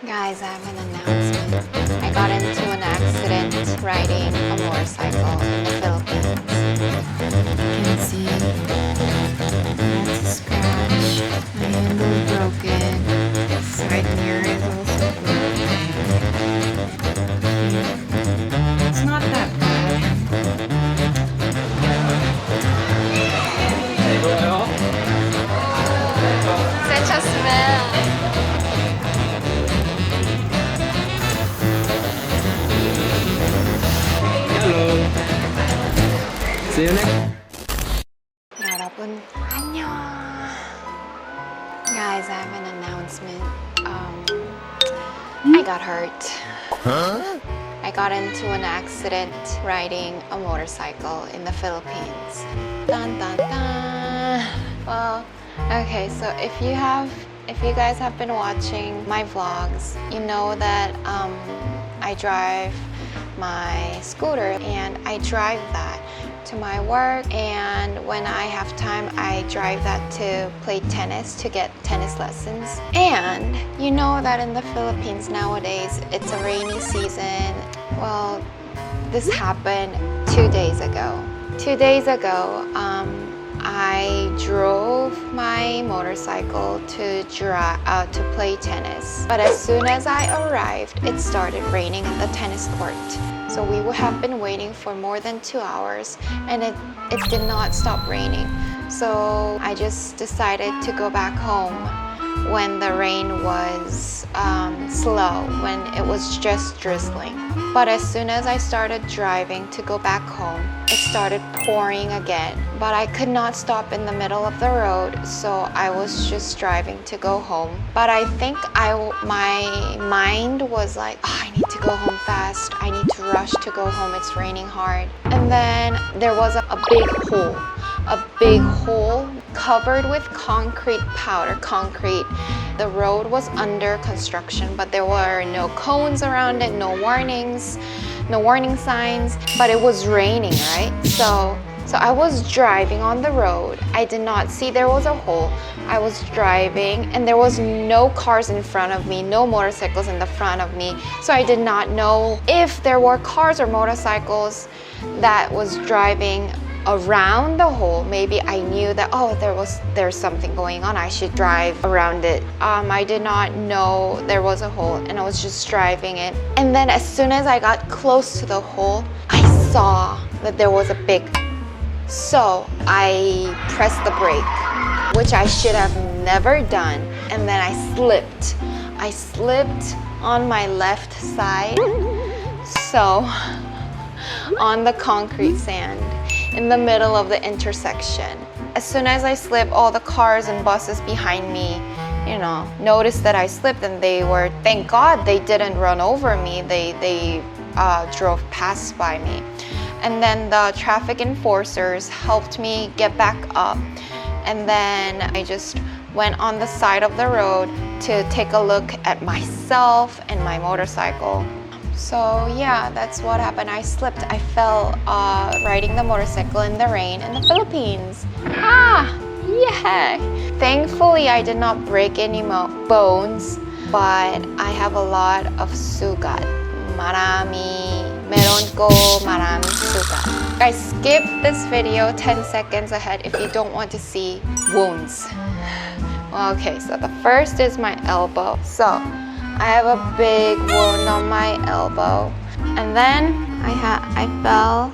Guys, I have an announcement. I got into an accident riding a motorcycle in the Philippines. You can see that's a scratch. My handle is broken. The side mirror is also broken. It's not that bad. Such a smell. See you next. 여러분 안녕. Guys, I have an announcement. I got hurt. I got into an accident riding a motorcycle in the Philippines. Dun dun dun. Well, okay, so if you guys have been watching my vlogs, you know that I drive my scooter and I drive that to my work, and when I have time I drive that to play tennis, to get tennis lessons. And you know that in the Philippines nowadays it's a rainy season. Well, this happened 2 days ago. 2 days ago, I drove my motorcycle to play tennis. But as soon as I arrived, it started raining at the tennis court. So we have been waiting for more than 2 hours, and it did not stop raining. So I just decided to go back home when the rain was slow, when it was just drizzling. But as soon as I started driving to go back home, it started pouring again. But I could not stop in the middle of the road, so I was just driving to go home. But I think my mind was like, oh, I need to go home fast. I need to rush to go home. It's raining hard. And then there was a big hole covered with concrete powder, concrete. The road was under construction, but there were no cones around it, no warnings, no warning signs, but it was raining, right? So I was driving on the road. I did not see there was a hole. I was driving and there was no cars in front of me, no motorcycles in the front of me. So I did not know if there were cars or motorcycles that was driving around the hole. Maybe I knew that, oh, there's something going on, I should drive around it. I did not know there was a hole, and I was just driving it. And then as soon as I got close to the hole, I saw that there was a big. So I pressed the brake, which I should have never done, and then I slipped. I slipped on my left side, so on the concrete sand in the middle of the intersection. As soon as I slipped, all the cars and buses behind me, noticed that I slipped, and thank God they didn't run over me. They drove past by me. And then the traffic enforcers helped me get back up. And then I just went on the side of the road to take a look at myself and my motorcycle. So yeah, that's what happened. I slipped. I fell riding the motorcycle in the rain in the Philippines. Yeah! Thankfully, I did not break any bones, but I have a lot of sugat. Meron ko maraming sugat. Guys, skip this video 10 seconds ahead if you don't want to see wounds. Okay, so the first is my elbow. So I have a big wound on my elbow. And then I fell.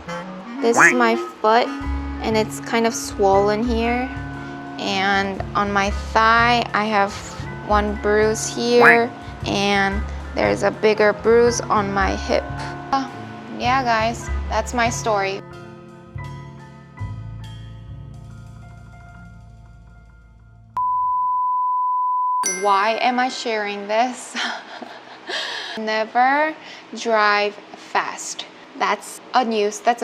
This is my foot, and it's kind of swollen here. And on my thigh, I have one bruise here, and there's a bigger bruise on my hip. Yeah, guys, that's my story. Why am I sharing this? Never drive fast. That's a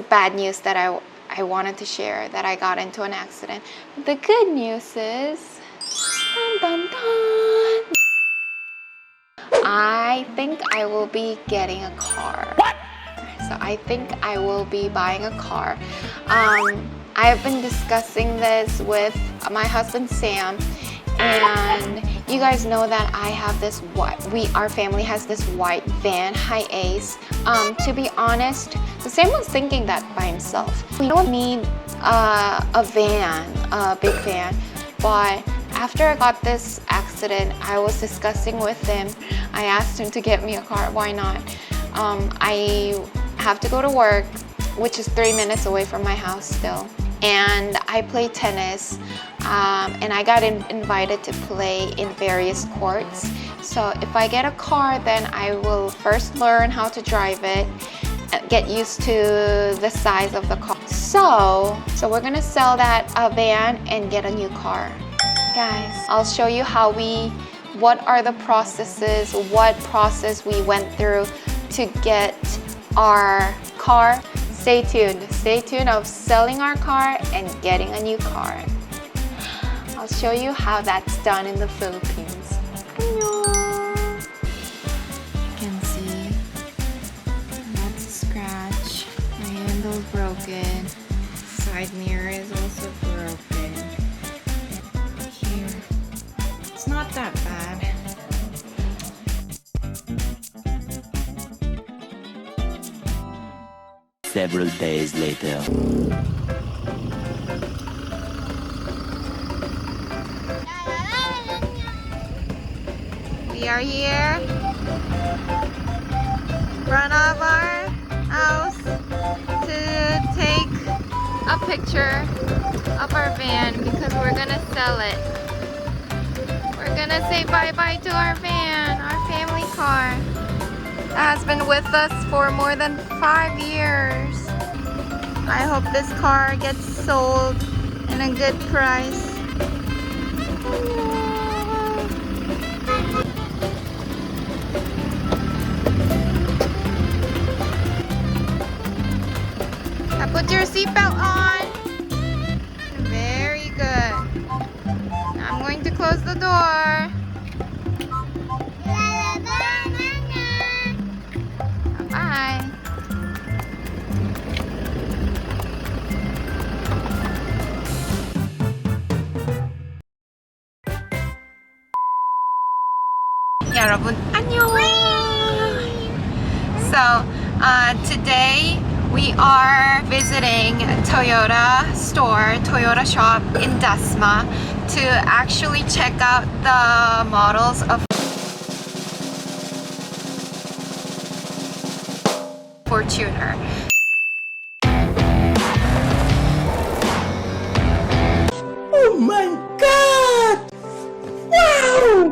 bad news that I wanted to share, that I got into an accident. The good news is, dun, dun, dun, I think I will be getting a car. What? So I think I will be buying a car. I have been discussing this with my husband Sam, and You guys know that I have this our family has this white van, High Ace. To be honest, the Sam was thinking that by himself. We don't need a van, a big van, but after I got this accident, I was discussing with him. I asked him to get me a car. Why not? I have to go to work, which is 3 minutes away from my house still. And I play tennis, and I got invited to play in various courts. So if I get a car, then I will first learn how to drive it, get used to the size of the car. So we're gonna sell that van and get a new car. Guys, I'll show you what are the processes, what process we went through to get our car. Stay tuned of selling our car and getting a new car. I'll show you how that's done in the Philippines. You can see that's a scratch. My handle's broken. Side mirror is also broken. And here, it's not that bad. Several days later. We are here in front of our house to take a picture of our van because we're gonna sell it. We're gonna say bye-bye to our van, our family car. That has been with us for more than 5 years. I hope this car gets sold in a good price. Now put your seatbelt on. Very good. Now I'm going to close the door. Bye. 여러분 안녕. So today we are visiting Toyota store, Toyota shop in Dasma to actually check out the models of Fortuner. Oh my god! Wow!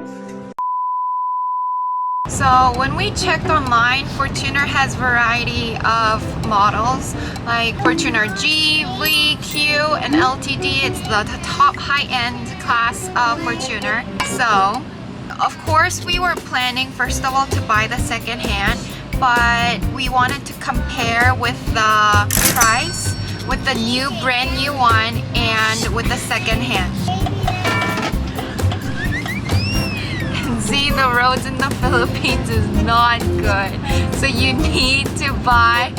So when we checked online, Fortuner has variety of models like Fortuner G, V, Q, and LTD. It's the top high-end class of Fortuner. So of course we were planning first of all to buy the second hand, but we wanted to compare with the price with the brand new one and with the second hand. And see, the roads in the Philippines is not good, so you need to buy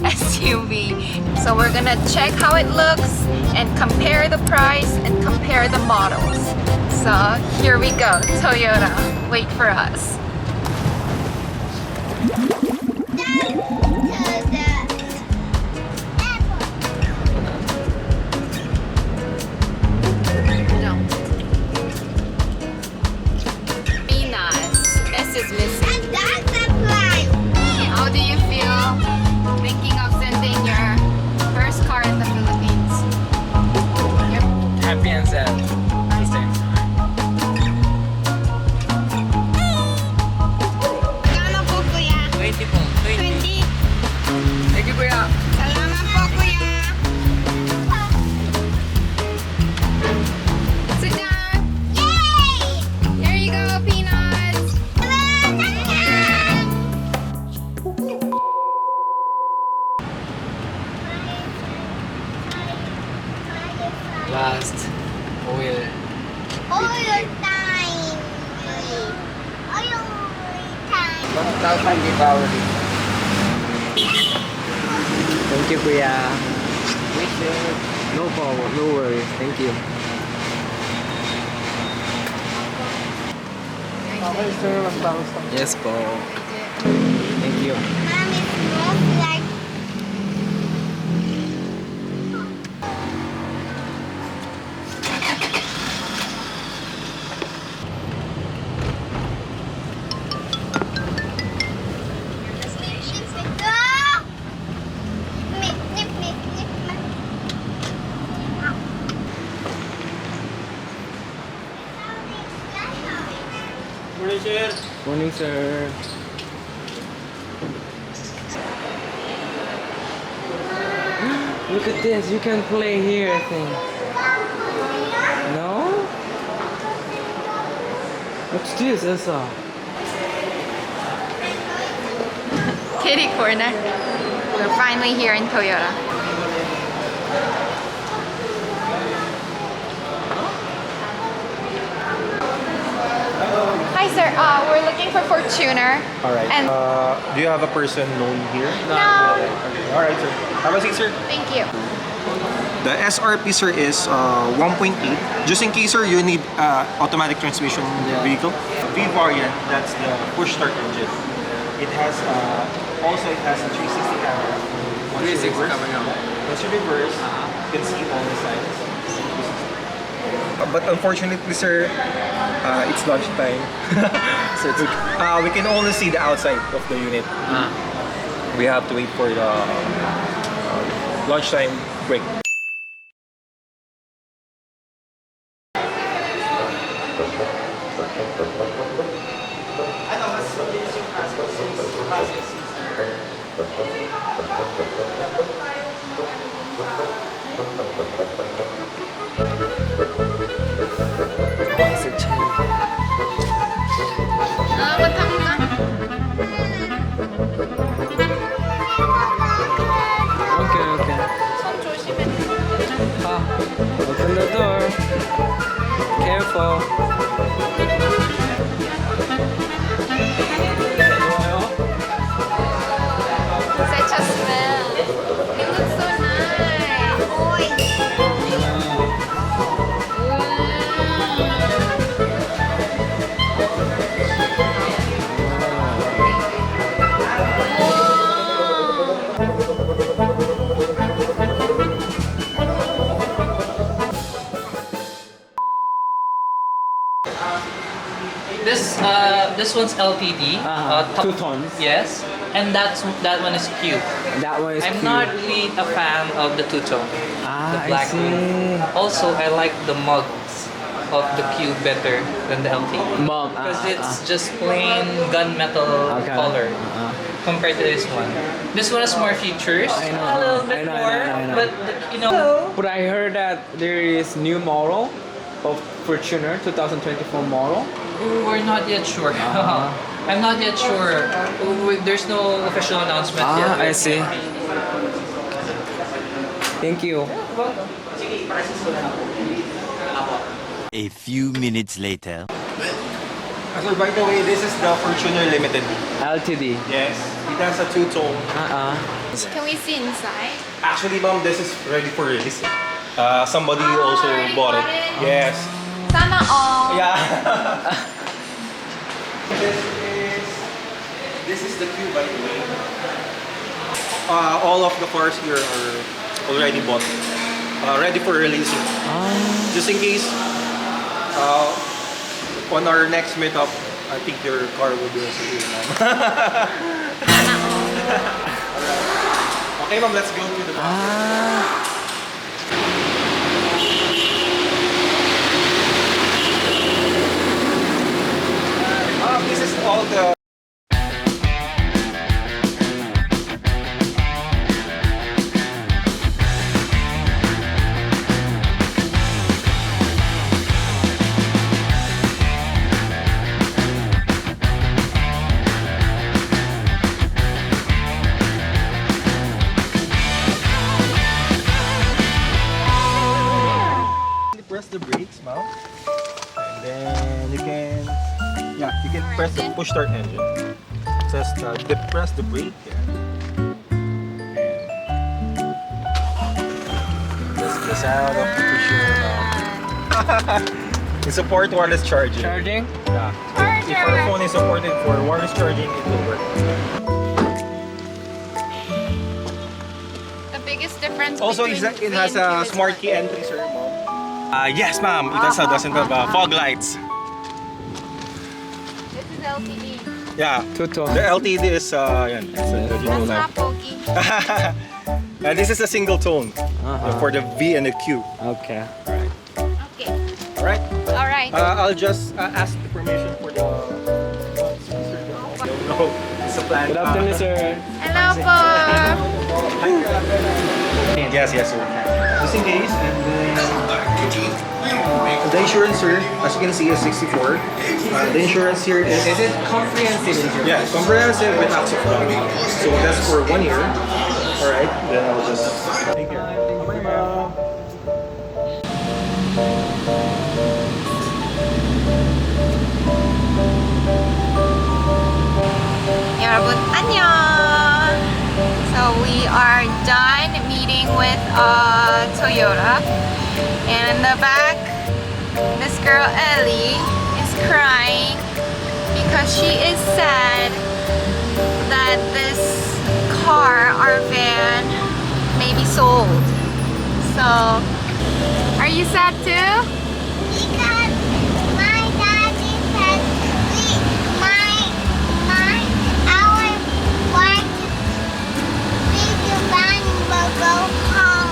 SUV. So we're gonna check how it looks and compare the price and compare the models. So here we go, Toyota, wait for us. Is missing. And that's the price. How do you feel thinking of sending your first car in the Philippines? Happy and sad at the same time. Magkano po, kuya? 20 po. 20. 20. Thank you, kuya. Salamat po, kuya. Sit down. Yay! Here you go, peanuts. Last oil. Oil time. Oil time. 1,000 Deepavali. Thank you, kuya. Wish you. No problem. No worries. Thank you. Yes po. Thank you. Mom, it smells like Morning, sir. Look at this. You can play here, I think. No? What's this, Elsa? Kitty corner. We're finally here in Toyota. Hi sir, we're looking for Fortuner. Alright. And Do you have a person known here? no, Alright, sir. Have a seat, sir. thank you. The SRP, sir, is 1.8. Just in case, sir, you need automatic transmission vehicle. V variant, that's the push start engine. It has also it has a 360 camera. Once you 360 reverse- coming up. Once you reverse, you can see all the sides. But unfortunately, sir, it's lunchtime. So we can only see the outside of the unit. We have to wait for the lunchtime break. Okay, okay. Open the door. Careful. Such a smell. It looks so nice. This one's LTD. Two tones. Yes, and that one is cube. That one is I'm cute. not really a fan of the two-tone. The I black see. one. Also, I like the mugs of the cube better than the LTD. Mug. Because it's just plain gunmetal Okay. color compared to this one. This one has more features. I know. A little bit I know, I more, know, I know. but you know. But I heard that there is new model of Fortuner 2024 model. We're not yet sure. I'm not yet sure. There's no official announcement yet. I see. Thank you. A few minutes later. Sir, by the way, this is the Fortuner Limited. LTD. Yes, it has a two-tone. Can we see inside? Actually, ma'am, this is ready for release. Somebody also already bought it. bought it? Yes. Sana all. Yeah. This is the queue, by the way. All of the cars here are already bought, ready for releasing. Just in case, on our next meetup, I think your car will be also here, ma'am. Sana all. Okay, ma'am, let's go to the back. This is all the press the brakes, ma'am, and then you can press the push start engine. Just press the brake, and that's the sound of the pusher. You support wireless charging. Charging? Yeah. If Our phone is supported for wireless charging. It will work. The biggest difference Also, between it has V and Q a is smart what? key entry, sir, ma'am. Yes, ma'am. It also doesn't have fog lights. This is LTE. Yeah. The LTD is yan. It's a digital That's lamp. not pokey. And this is a single tone for the V and the Q. Okay. Okay. All right. All right. I'll just ask the permission for the. No, it's a plan. Good afternoon, sir. Hello po. Yes, sir. Just in case, and then the insurance, sir, as you can see, is 64. The insurance here is it comprehensive insurance? yeah, comprehensive with acts of God. So that's for 1 year. All right. Then I'll just take care. Bye, ma'am. 여러분 안녕. So we are done meeting with Toyota, and in the back, this girl Ellie is crying because she is sad that this car, our van, may be sold. So, are you sad too? Because my daddy said our wife the van will go home.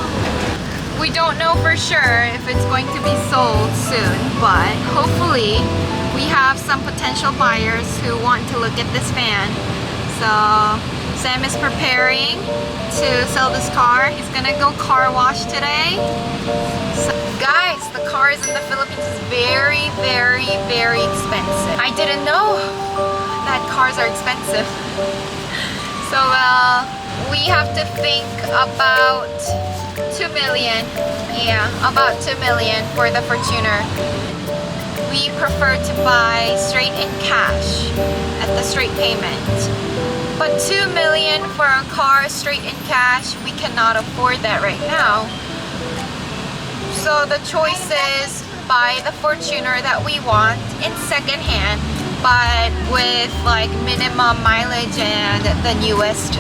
We don't know for sure if it's going to be sold soon, but hopefully we have some potential buyers who want to look at this van. So Sam is preparing to sell this car. He's gonna go car wash today. So, guys, the cars in the Philippines is very, very, very expensive. I didn't know that cars are expensive. So we have to think about 2 million. Yeah, about 2 million for the Fortuner. We prefer to buy straight in cash at the straight payment. But 2 million for a car straight in cash, we cannot afford that right now. So the choice is buy the Fortuner that we want in second hand, but with like minimum mileage and the newest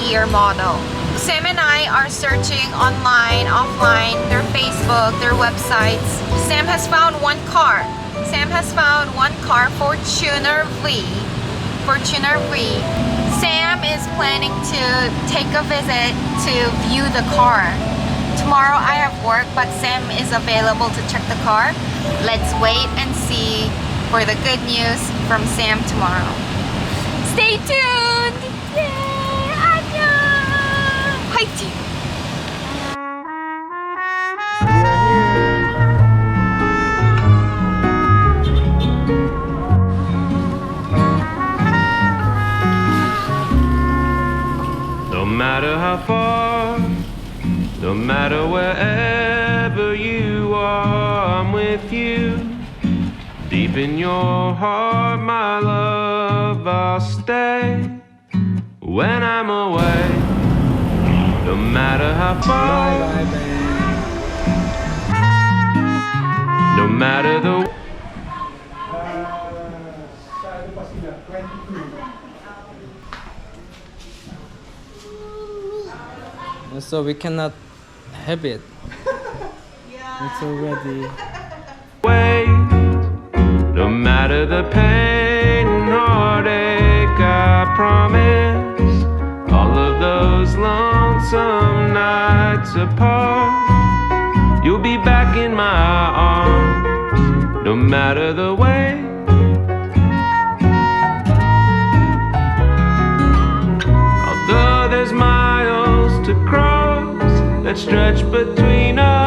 year model. Sam and I are searching online, offline, their Facebook, their websites. Sam has found one car. Sam has found one car, Fortuner V. Fortuner V. Sam is planning to take a visit to view the car. Tomorrow I have work, but Sam is available to check the car. Let's wait and see for the good news from Sam tomorrow. Stay tuned! Yay! 안녕! 화이팅! No matter how far, no matter wherever you are, I'm with you. Deep in your heart, my love, I'll stay. When I'm away, no matter how far, no matter the So we cannot have it. It's already. way. No matter the pain and heartache, I promise all of those lonesome nights apart, you'll be back in my arms. No matter the way. Although there's miles to cross that stretch between